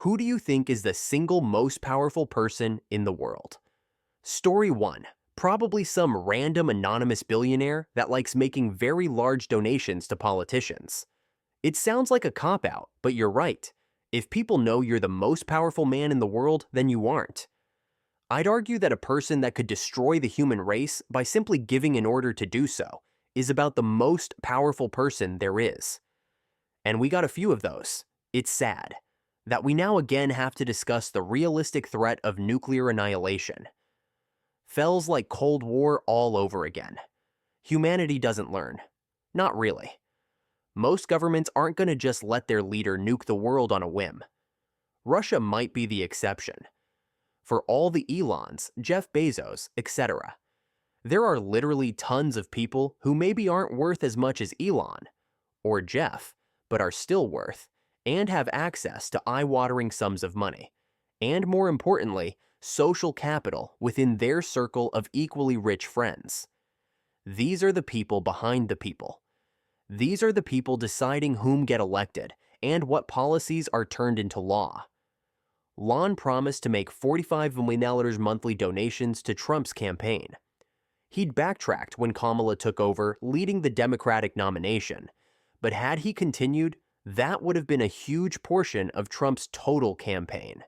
Who do you think is the single most powerful person in the world? Story 1. Probably some random anonymous billionaire that likes making very large donations to politicians. It sounds like a cop-out, but you're right. If people know you're the most powerful man in the world, then you aren't. I'd argue that a person that could destroy the human race by simply giving an order to do so is about the most powerful person there is. And we got a few of those. It's sad that we now again have to discuss the realistic threat of nuclear annihilation. Feels like Cold War all over again. Humanity doesn't learn. Not really. Most governments aren't going to just let their leader nuke the world on a whim. Russia might be the exception. For all the Elons, Jeff Bezos, etc., there are literally tons of people who maybe aren't worth as much as Elon or Jeff, but are still worth and have access to eye-watering sums of money, and more importantly, social capital within their circle of equally rich friends. These are the people behind the people. These are the people deciding whom get elected and what policies are turned into law. Lon promised to make $45 million monthly donations to Trump's campaign. He'd backtracked when Kamala took over, leading the Democratic nomination, but had he continued, that would have been a huge portion of Trump's total campaign.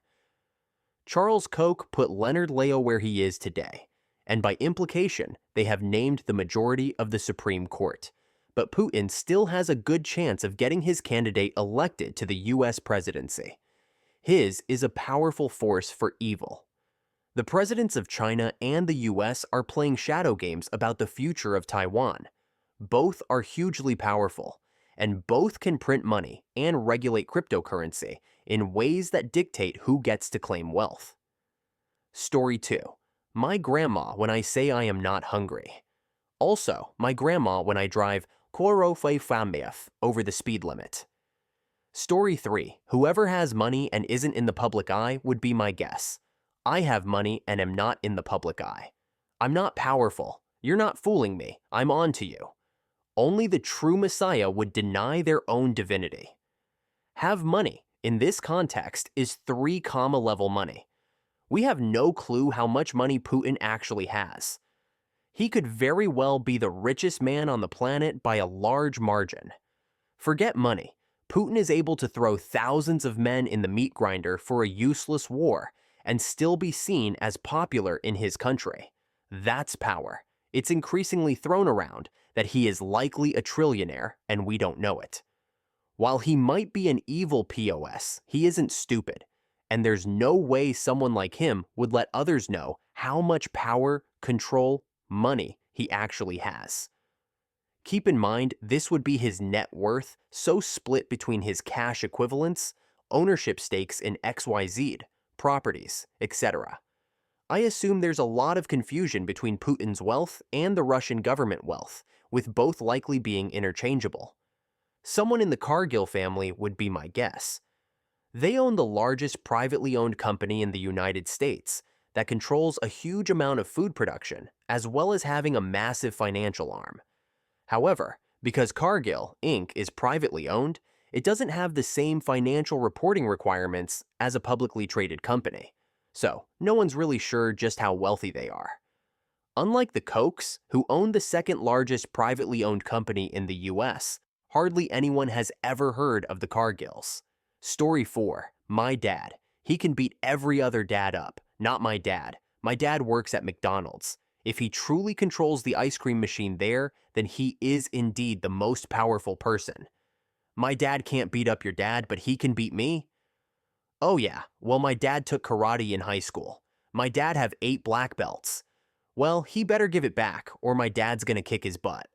Charles Koch put Leonard Leo where he is today, and by implication, they have named the majority of the Supreme Court. But Putin still has a good chance of getting his candidate elected to the US presidency. His is a powerful force for evil. The presidents of China and the US are playing shadow games about the future of Taiwan. Both are hugely powerful, and both can print money and regulate cryptocurrency in ways that dictate who gets to claim wealth. Story 2. My grandma when I say I am not hungry. Also, my grandma when I drive Korofe Fambiaf over the speed limit. Story 3. Whoever has money and isn't in the public eye would be my guess. I have money and am not in the public eye. I'm not powerful. You're not fooling me. I'm on to you. Only the true Messiah would deny their own divinity. Have money, in this context, is 3 comma level money. We have no clue how much money Putin actually has. He could very well be the richest man on the planet by a large margin. Forget money. Putin is able to throw thousands of men in the meat grinder for a useless war and still be seen as popular in his country. That's power. It's increasingly thrown around that he is likely a trillionaire and we don't know it. While he might be an evil POS, he isn't stupid, and there's no way someone like him would let others know how much power, control, money he actually has. Keep in mind, this would be his net worth, so split between his cash equivalents, ownership stakes in XYZ, properties, etc. I assume there's a lot of confusion between Putin's wealth and the Russian government wealth, with both likely being interchangeable. Someone in the Cargill family would be my guess. They own the largest privately owned company in the United States that controls a huge amount of food production, as well as having a massive financial arm. However, because Cargill, Inc. is privately owned, it doesn't have the same financial reporting requirements as a publicly traded company. So, no one's really sure just how wealthy they are. Unlike the Kochs, who own the second largest privately owned company in the US, hardly anyone has ever heard of the Cargills. Story 4. My dad. He can beat every other dad up. Not my dad. My dad works at McDonald's. If he truly controls the ice cream machine there, then he is indeed the most powerful person. My dad can't beat up your dad, but he can beat me? Oh yeah, well my dad took karate in high school. My dad have 8 black belts. Well, he better give it back, or my dad's gonna kick his butt.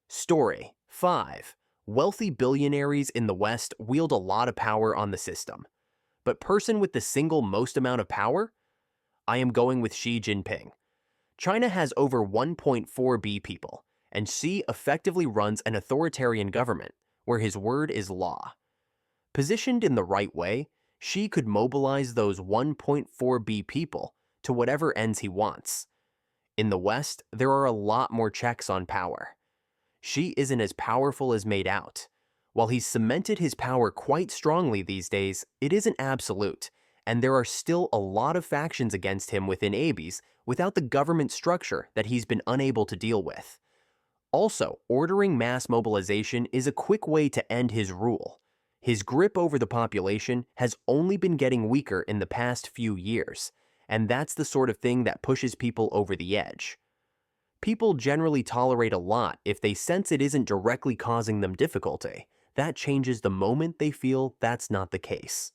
Story 5. Wealthy billionaires in the West wield a lot of power on the system. But person with the single most amount of power? I am going with Xi Jinping. China has over 1.4 billion people, and Xi effectively runs an authoritarian government where his word is law. Positioned in the right way, Xi could mobilize those 1.4 billion people to whatever ends he wants. In the West, there are a lot more checks on power. Xi isn't as powerful as made out. While he's cemented his power quite strongly these days, it isn't absolute, and there are still a lot of factions against him within Abies without the government structure that he's been unable to deal with. Also, ordering mass mobilization is a quick way to end his rule. His grip over the population has only been getting weaker in the past few years, and that's the sort of thing that pushes people over the edge. People generally tolerate a lot if they sense it isn't directly causing them difficulty. That changes the moment they feel that's not the case.